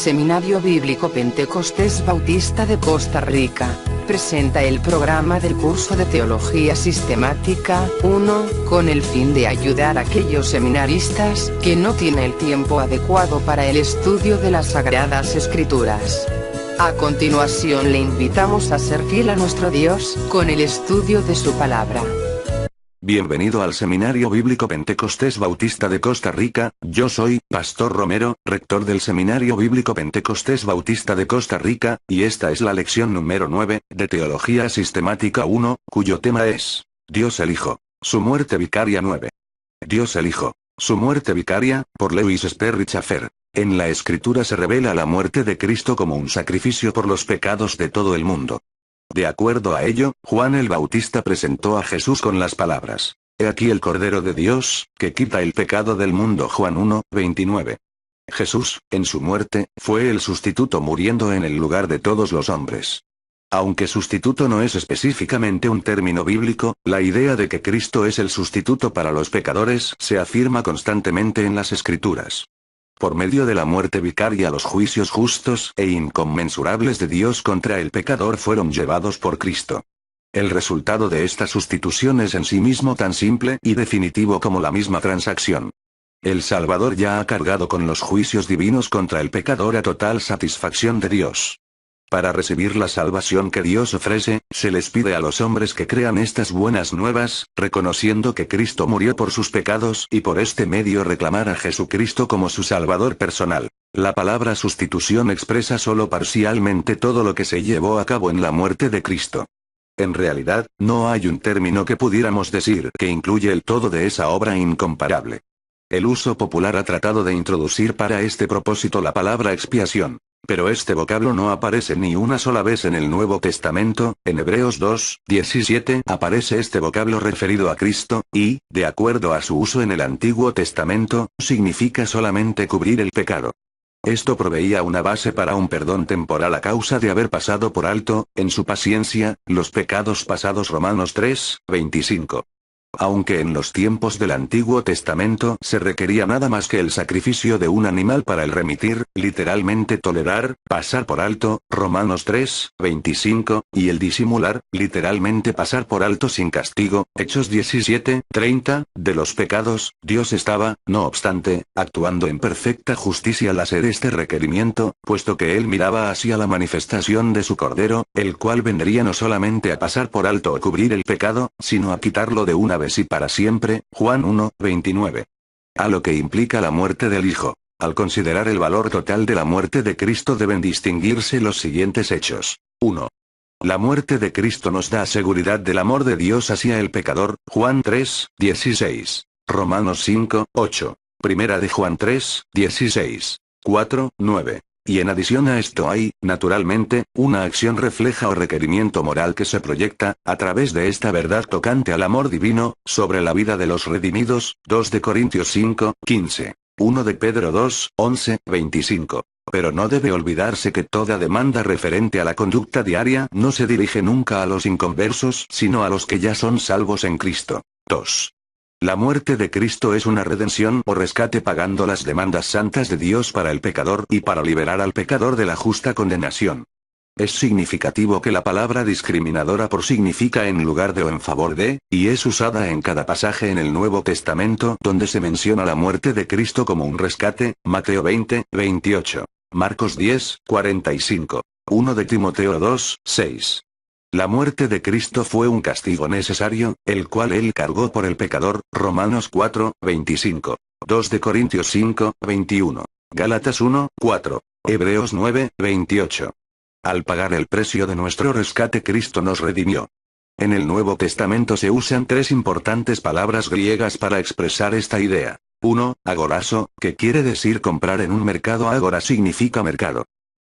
Seminario Bíblico Pentecostés Bautista de Costa Rica presenta el programa del curso de Teología Sistemática 1, con el fin de ayudar a aquellos seminaristas que no tienen el tiempo adecuado para el estudio de las Sagradas Escrituras. A continuación le invitamos a ser fiel a nuestro Dios con el estudio de su palabra. Bienvenido al Seminario Bíblico Pentecostés Bautista de Costa Rica. Yo soy Pastor Romero, rector del Seminario Bíblico Pentecostés Bautista de Costa Rica, y esta es la lección número 9, de Teología Sistemática 1, cuyo tema es Dios el Hijo, su muerte vicaria 9. Dios el Hijo, su muerte vicaria, por Lewis Sperry Chafer. En la Escritura se revela la muerte de Cristo como un sacrificio por los pecados de todo el mundo. De acuerdo a ello, Juan el Bautista presentó a Jesús con las palabras: He aquí el Cordero de Dios, que quita el pecado del mundo. Juan 1, 29. Jesús, en su muerte, fue el sustituto muriendo en el lugar de todos los hombres. Aunque sustituto no es específicamente un término bíblico, la idea de que Cristo es el sustituto para los pecadores se afirma constantemente en las Escrituras. Por medio de la muerte vicaria, los juicios justos e inconmensurables de Dios contra el pecador fueron llevados por Cristo. El resultado de esta sustitución es en sí mismo tan simple y definitivo como la misma transacción. El Salvador ya ha cargado con los juicios divinos contra el pecador a total satisfacción de Dios. Para recibir la salvación que Dios ofrece, se les pide a los hombres que crean estas buenas nuevas, reconociendo que Cristo murió por sus pecados y por este medio reclamar a Jesucristo como su Salvador personal. La palabra sustitución expresa solo parcialmente todo lo que se llevó a cabo en la muerte de Cristo. En realidad, no hay un término que pudiéramos decir que incluye el todo de esa obra incomparable. El uso popular ha tratado de introducir para este propósito la palabra expiación. Pero este vocablo no aparece ni una sola vez en el Nuevo Testamento. En Hebreos 2, 17 aparece este vocablo referido a Cristo, y, de acuerdo a su uso en el Antiguo Testamento, significa solamente cubrir el pecado. Esto proveía una base para un perdón temporal a causa de haber pasado por alto, en su paciencia, los pecados pasados. Romanos 3, 25. Aunque en los tiempos del Antiguo Testamento se requería nada más que el sacrificio de un animal para el remitir, literalmente tolerar, pasar por alto, Romanos 3, 25, y el disimular, literalmente pasar por alto sin castigo, Hechos 17, 30, de los pecados, Dios estaba, no obstante, actuando en perfecta justicia al hacer este requerimiento, puesto que él miraba hacia la manifestación de su Cordero, el cual vendría no solamente a pasar por alto o cubrir el pecado, sino a quitarlo de una vez y para siempre. Juan 1, 29. A lo que implica la muerte del Hijo. Al considerar el valor total de la muerte de Cristo deben distinguirse los siguientes hechos. 1. La muerte de Cristo nos da seguridad del amor de Dios hacia el pecador. Juan 3, 16. Romanos 5, 8. Primera de Juan 3, 16. 4, 9. Y en adición a esto hay, naturalmente, una acción refleja o requerimiento moral que se proyecta, a través de esta verdad tocante al amor divino, sobre la vida de los redimidos. 2 de Corintios 5, 15. 1 de Pedro 2, 11, 25. Pero no debe olvidarse que toda demanda referente a la conducta diaria no se dirige nunca a los inconversos, sino a los que ya son salvos en Cristo. 2. La muerte de Cristo es una redención o rescate pagando las demandas santas de Dios para el pecador y para liberar al pecador de la justa condenación. Es significativo que la palabra discriminadora por significa en lugar de o en favor de, y es usada en cada pasaje en el Nuevo Testamento donde se menciona la muerte de Cristo como un rescate. Mateo 20, 28. Marcos 10, 45. 1 de Timoteo 2, 6. La muerte de Cristo fue un castigo necesario, el cual él cargó por el pecador. Romanos 4, 25. 2 de Corintios 5, 21. Gálatas 1, 4. Hebreos 9, 28. Al pagar el precio de nuestro rescate, Cristo nos redimió. En el Nuevo Testamento se usan tres importantes palabras griegas para expresar esta idea. 1. Agorazo, que quiere decir comprar en un mercado. Agora significa mercado.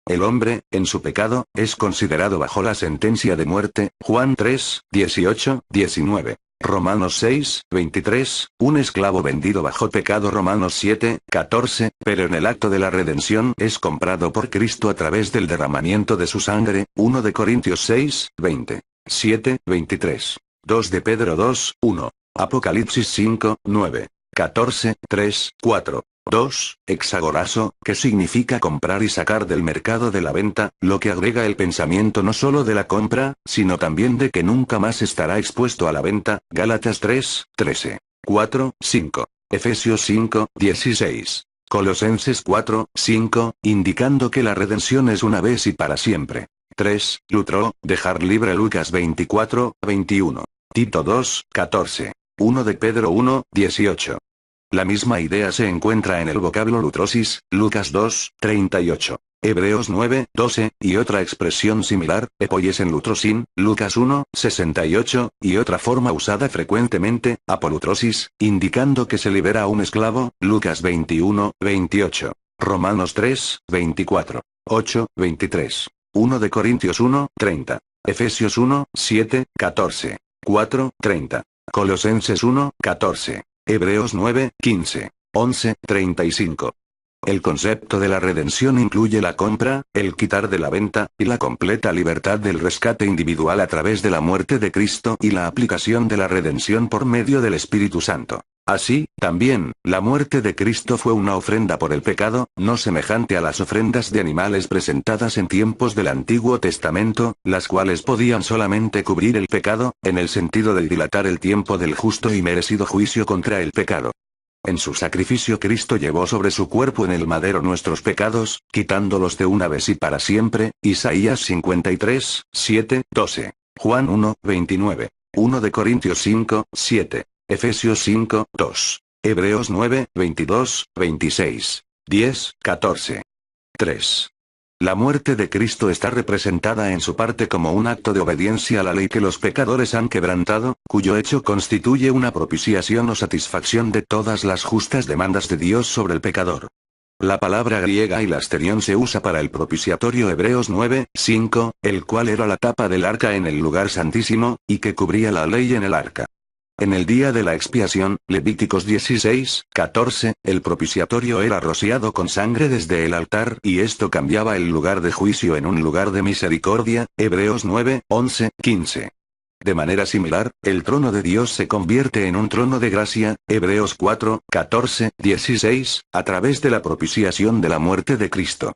El hombre, en su pecado, es considerado bajo la sentencia de muerte. Juan 3, 18, 19. Romanos 6, 23, un esclavo vendido bajo pecado. Romanos 7, 14, pero en el acto de la redención es comprado por Cristo a través del derramamiento de su sangre. 1 de Corintios 6, 20. 7, 23. 2 de Pedro 2, 1. Apocalipsis 5, 9. 14, 3, 4. 2. Exagorazo, que significa comprar y sacar del mercado de la venta, lo que agrega el pensamiento no solo de la compra, sino también de que nunca más estará expuesto a la venta, Gálatas 3, 13. 4, 5. Efesios 5, 16. Colosenses 4, 5, indicando que la redención es una vez y para siempre. 3. Lutro, dejar libre Lucas 24, 21. Tito 2, 14. 1 de Pedro 1, 18. La misma idea se encuentra en el vocablo lutrosis, Lucas 2, 38. Hebreos 9, 12, y otra expresión similar, epoiesen lutrosin, Lucas 1, 68, y otra forma usada frecuentemente, apolutrosis, indicando que se libera a un esclavo, Lucas 21, 28. Romanos 3, 24. 8, 23. 1 de Corintios 1, 30. Efesios 1, 7, 14. 4, 30. Colosenses 1, 14. Hebreos 9, 15. 11, 35. El concepto de la redención incluye la compra, el quitar de la venta, y la completa libertad del rescate individual a través de la muerte de Cristo y la aplicación de la redención por medio del Espíritu Santo. Así, también, la muerte de Cristo fue una ofrenda por el pecado, no semejante a las ofrendas de animales presentadas en tiempos del Antiguo Testamento, las cuales podían solamente cubrir el pecado, en el sentido de dilatar el tiempo del justo y merecido juicio contra el pecado. En su sacrificio Cristo llevó sobre su cuerpo en el madero nuestros pecados, quitándolos de una vez y para siempre, Isaías 53, 7, 12. Juan 1, 29. 1 de Corintios 5, 7. Efesios 5, 2. Hebreos 9, 22, 26. 10, 14. 3. La muerte de Cristo está representada en su parte como un acto de obediencia a la ley que los pecadores han quebrantado, cuyo hecho constituye una propiciación o satisfacción de todas las justas demandas de Dios sobre el pecador. La palabra griega hilasterión se usa para el propiciatorio Hebreos 9, 5, el cual era la tapa del arca en el lugar santísimo, y que cubría la ley en el arca. En el día de la expiación, Levíticos 16, 14, el propiciatorio era rociado con sangre desde el altar y esto cambiaba el lugar de juicio en un lugar de misericordia, Hebreos 9, 11, 15. De manera similar, el trono de Dios se convierte en un trono de gracia, Hebreos 4, 14, 16, a través de la propiciación de la muerte de Cristo.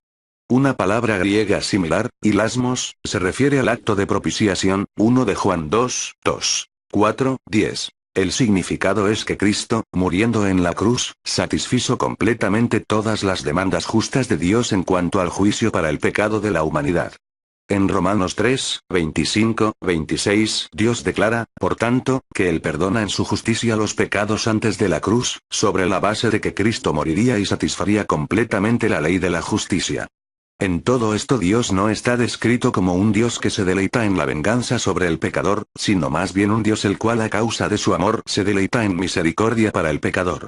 Una palabra griega similar, hilasmos, se refiere al acto de propiciación, 1 de Juan 2, 2. 4, 10. El significado es que Cristo, muriendo en la cruz, satisfizo completamente todas las demandas justas de Dios en cuanto al juicio para el pecado de la humanidad. En Romanos 3, 25, 26, Dios declara, por tanto, que Él perdona en su justicia los pecados antes de la cruz, sobre la base de que Cristo moriría y satisfaría completamente la ley de la justicia. En todo esto Dios no está descrito como un Dios que se deleita en la venganza sobre el pecador, sino más bien un Dios el cual a causa de su amor se deleita en misericordia para el pecador.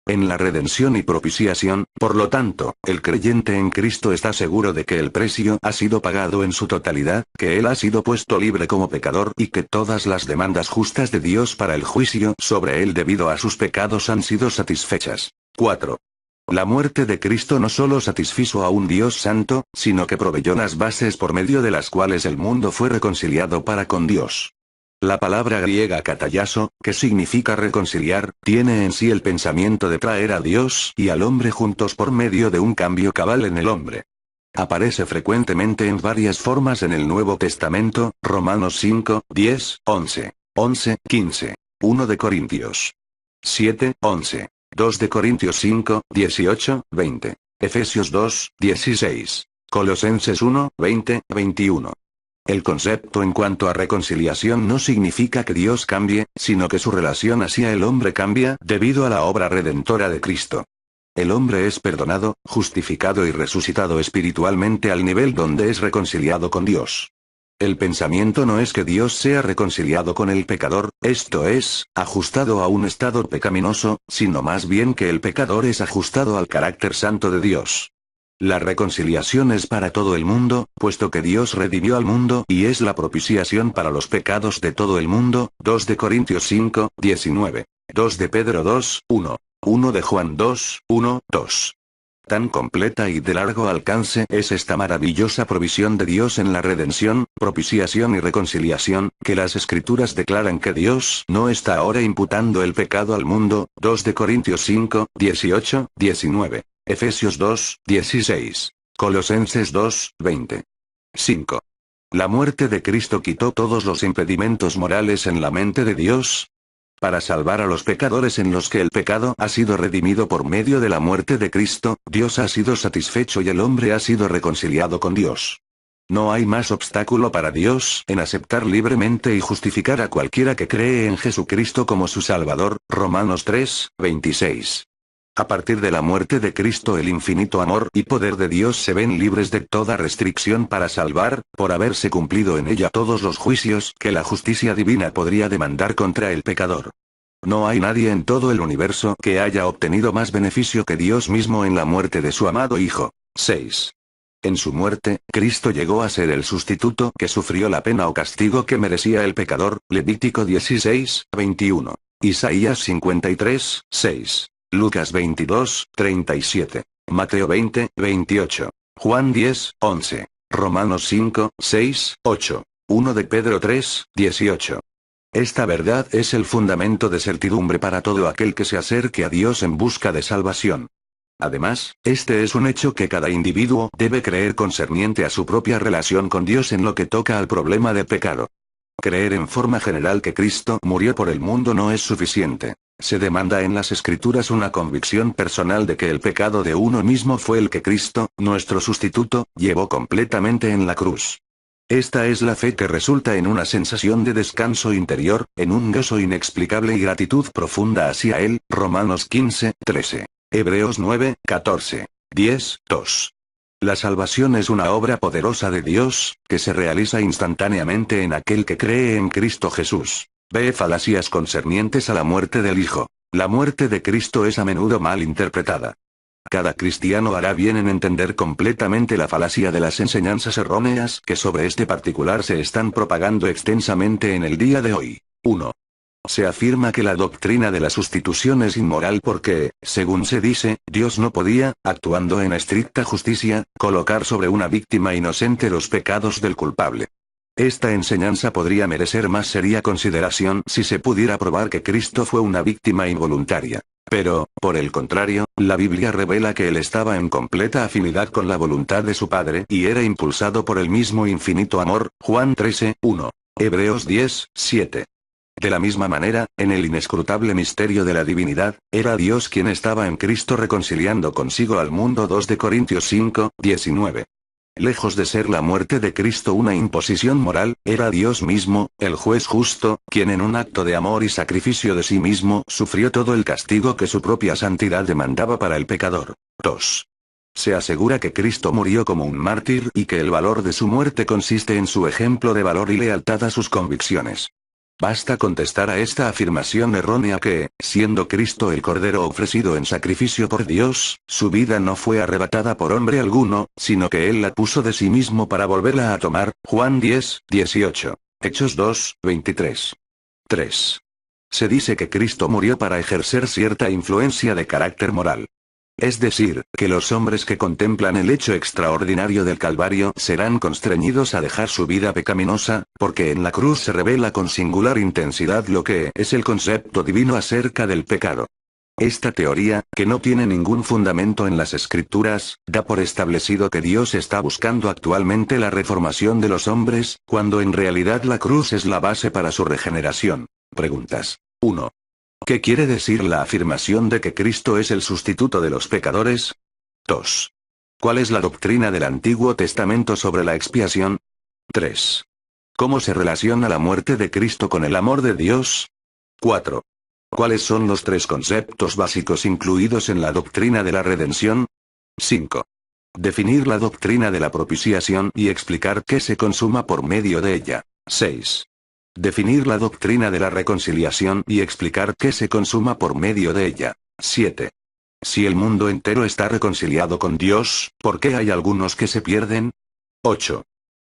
En la redención y propiciación, por lo tanto, el creyente en Cristo está seguro de que el precio ha sido pagado en su totalidad, que él ha sido puesto libre como pecador y que todas las demandas justas de Dios para el juicio sobre él debido a sus pecados han sido satisfechas. 4. La muerte de Cristo no solo satisfizo a un Dios santo, sino que proveyó las bases por medio de las cuales el mundo fue reconciliado para con Dios. La palabra griega katallaso, que significa reconciliar, tiene en sí el pensamiento de traer a Dios y al hombre juntos por medio de un cambio cabal en el hombre. Aparece frecuentemente en varias formas en el Nuevo Testamento, Romanos 5, 10, 11, 11, 15, 1 de Corintios 7, 11. 2 de Corintios 5, 18, 20. Efesios 2, 16. Colosenses 1, 20, 21. El concepto en cuanto a reconciliación no significa que Dios cambie, sino que su relación hacia el hombre cambia debido a la obra redentora de Cristo. El hombre es perdonado, justificado y resucitado espiritualmente al nivel donde es reconciliado con Dios. El pensamiento no es que Dios sea reconciliado con el pecador, esto es, ajustado a un estado pecaminoso, sino más bien que el pecador es ajustado al carácter santo de Dios. La reconciliación es para todo el mundo, puesto que Dios redimió al mundo y es la propiciación para los pecados de todo el mundo, 2 de Corintios 5, 19. 2 de Pedro 2, 1. 1 de Juan 2, 1, 2. Tan completa y de largo alcance es esta maravillosa provisión de Dios en la redención, propiciación y reconciliación, que las Escrituras declaran que Dios no está ahora imputando el pecado al mundo. 2 de Corintios 5, 18, 19. Efesios 2, 16. Colosenses 2, 20. 5. La muerte de Cristo quitó todos los impedimentos morales en la mente de Dios, para salvar a los pecadores en los que el pecado ha sido redimido por medio de la muerte de Cristo. Dios ha sido satisfecho y el hombre ha sido reconciliado con Dios. No hay más obstáculo para Dios en aceptar libremente y justificar a cualquiera que cree en Jesucristo como su Salvador. Romanos 3, 26. A partir de la muerte de Cristo, el infinito amor y poder de Dios se ven libres de toda restricción para salvar, por haberse cumplido en ella todos los juicios que la justicia divina podría demandar contra el pecador. No hay nadie en todo el universo que haya obtenido más beneficio que Dios mismo en la muerte de su amado Hijo. 6. En su muerte, Cristo llegó a ser el sustituto que sufrió la pena o castigo que merecía el pecador. Levítico 16, 21. Isaías 53, 6. Lucas 22, 37. Mateo 20, 28. Juan 10, 11. Romanos 5, 6, 8. 1 de Pedro 3, 18. Esta verdad es el fundamento de certidumbre para todo aquel que se acerque a Dios en busca de salvación. Además, este es un hecho que cada individuo debe creer concerniente a su propia relación con Dios en lo que toca al problema del pecado. Creer en forma general que Cristo murió por el mundo no es suficiente. Se demanda en las Escrituras una convicción personal de que el pecado de uno mismo fue el que Cristo, nuestro sustituto, llevó completamente en la cruz. Esta es la fe que resulta en una sensación de descanso interior, en un gozo inexplicable y gratitud profunda hacia Él. Romanos 15, 13. Hebreos 9, 14. 10, 2. La salvación es una obra poderosa de Dios, que se realiza instantáneamente en aquel que cree en Cristo Jesús. Ve falacias concernientes a la muerte del Hijo. La muerte de Cristo es a menudo mal interpretada. Cada cristiano hará bien en entender completamente la falacia de las enseñanzas erróneas que sobre este particular se están propagando extensamente en el día de hoy. 1. Se afirma que la doctrina de la sustitución es inmoral porque, según se dice, Dios no podía, actuando en estricta justicia, colocar sobre una víctima inocente los pecados del culpable. Esta enseñanza podría merecer más seria consideración si se pudiera probar que Cristo fue una víctima involuntaria. Pero, por el contrario, la Biblia revela que él estaba en completa afinidad con la voluntad de su Padre y era impulsado por el mismo infinito amor. Juan 13, 1. Hebreos 10, 7. De la misma manera, en el inescrutable misterio de la divinidad, era Dios quien estaba en Cristo reconciliando consigo al mundo. 2 de Corintios 5, 19. Lejos de ser la muerte de Cristo una imposición moral, era Dios mismo, el juez justo, quien en un acto de amor y sacrificio de sí mismo sufrió todo el castigo que su propia santidad demandaba para el pecador. 2. Se asegura que Cristo murió como un mártir y que el valor de su muerte consiste en su ejemplo de valor y lealtad a sus convicciones. Basta contestar a esta afirmación errónea que, siendo Cristo el Cordero ofrecido en sacrificio por Dios, su vida no fue arrebatada por hombre alguno, sino que Él la puso de sí mismo para volverla a tomar. Juan 10, 18. Hechos 2, 23. 3. Se dice que Cristo murió para ejercer cierta influencia de carácter moral. Es decir, que los hombres que contemplan el hecho extraordinario del Calvario serán constreñidos a dejar su vida pecaminosa, porque en la cruz se revela con singular intensidad lo que es el concepto divino acerca del pecado. Esta teoría, que no tiene ningún fundamento en las Escrituras, da por establecido que Dios está buscando actualmente la reformación de los hombres, cuando en realidad la cruz es la base para su regeneración. Preguntas. 1. ¿Qué quiere decir la afirmación de que Cristo es el sustituto de los pecadores? 2. ¿Cuál es la doctrina del Antiguo Testamento sobre la expiación? 3. ¿Cómo se relaciona la muerte de Cristo con el amor de Dios? 4. ¿Cuáles son los tres conceptos básicos incluidos en la doctrina de la redención? 5. Definir la doctrina de la propiciación y explicar qué se consuma por medio de ella. 6. Definir la doctrina de la reconciliación y explicar qué se consuma por medio de ella. 7. Si el mundo entero está reconciliado con Dios, ¿por qué hay algunos que se pierden? 8.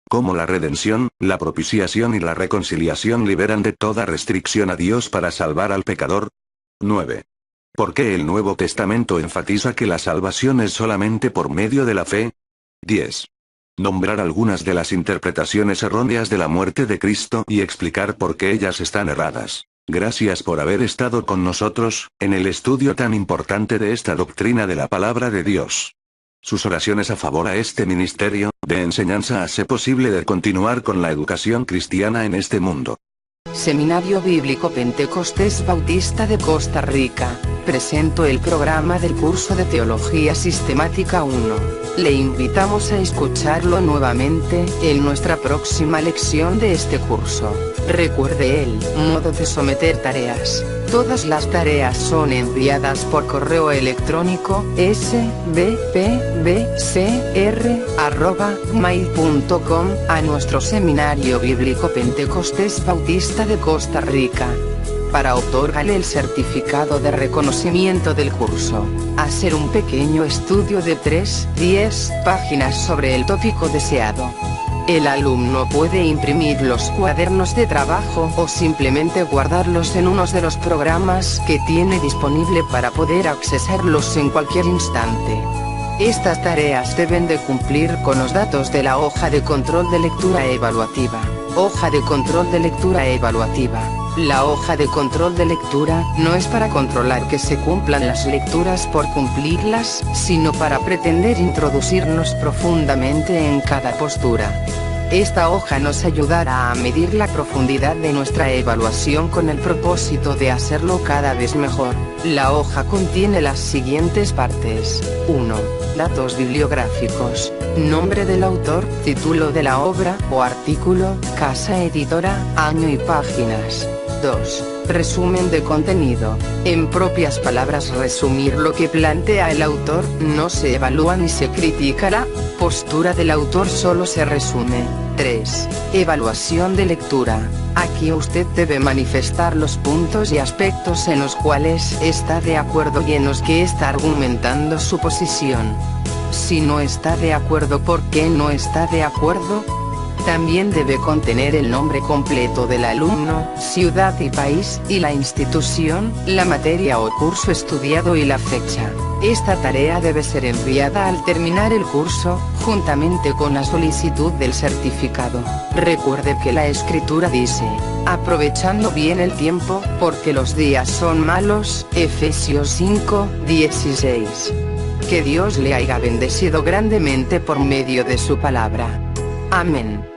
Cómo la redención, la propiciación y la reconciliación liberan de toda restricción a Dios para salvar al pecador. 9. ¿Por qué el Nuevo Testamento enfatiza que la salvación es solamente por medio de la fe? 10. Nombrar algunas de las interpretaciones erróneas de la muerte de Cristo y explicar por qué ellas están erradas. Gracias por haber estado con nosotros, en el estudio tan importante de esta doctrina de la palabra de Dios. Sus oraciones a favor a este ministerio de enseñanza hace posible de continuar con la educación cristiana en este mundo. Seminario Bíblico Pentecostés Bautista de Costa Rica, presento el programa del curso de Teología Sistemática 1. Le invitamos a escucharlo nuevamente en nuestra próxima lección de este curso. Recuerde el modo de someter tareas. Todas las tareas son enviadas por correo electrónico sbpbcr@mail.com a nuestro Seminario Bíblico Pentecostés Bautista de Costa Rica. Para otorgarle el certificado de reconocimiento del curso, hacer un pequeño estudio de 3-10 páginas sobre el tópico deseado. El alumno puede imprimir los cuadernos de trabajo o simplemente guardarlos en uno de los programas que tiene disponible para poder accesarlos en cualquier instante. Estas tareas deben de cumplir con los datos de la hoja de control de lectura evaluativa. Hoja de control de lectura evaluativa. La hoja de control de lectura no es para controlar que se cumplan las lecturas por cumplirlas, sino para pretender introducirnos profundamente en cada postura. Esta hoja nos ayudará a medir la profundidad de nuestra evaluación con el propósito de hacerlo cada vez mejor. La hoja contiene las siguientes partes. 1. Datos bibliográficos. Nombre del autor, título de la obra o artículo, casa editora, año y páginas. 2. Resumen de contenido. En propias palabras, resumir lo que plantea el autor, no se evalúa ni se critica la postura del autor, solo se resume. 3. Evaluación de lectura. Aquí usted debe manifestar los puntos y aspectos en los cuales está de acuerdo y en los que está argumentando su posición. Si no está de acuerdo, ¿por qué no está de acuerdo? También debe contener el nombre completo del alumno, ciudad y país, y la institución, la materia o curso estudiado y la fecha. Esta tarea debe ser enviada al terminar el curso, juntamente con la solicitud del certificado. Recuerde que la Escritura dice, aprovechando bien el tiempo, porque los días son malos, Efesios 5:16. Que Dios le haya bendecido grandemente por medio de su palabra. Amén.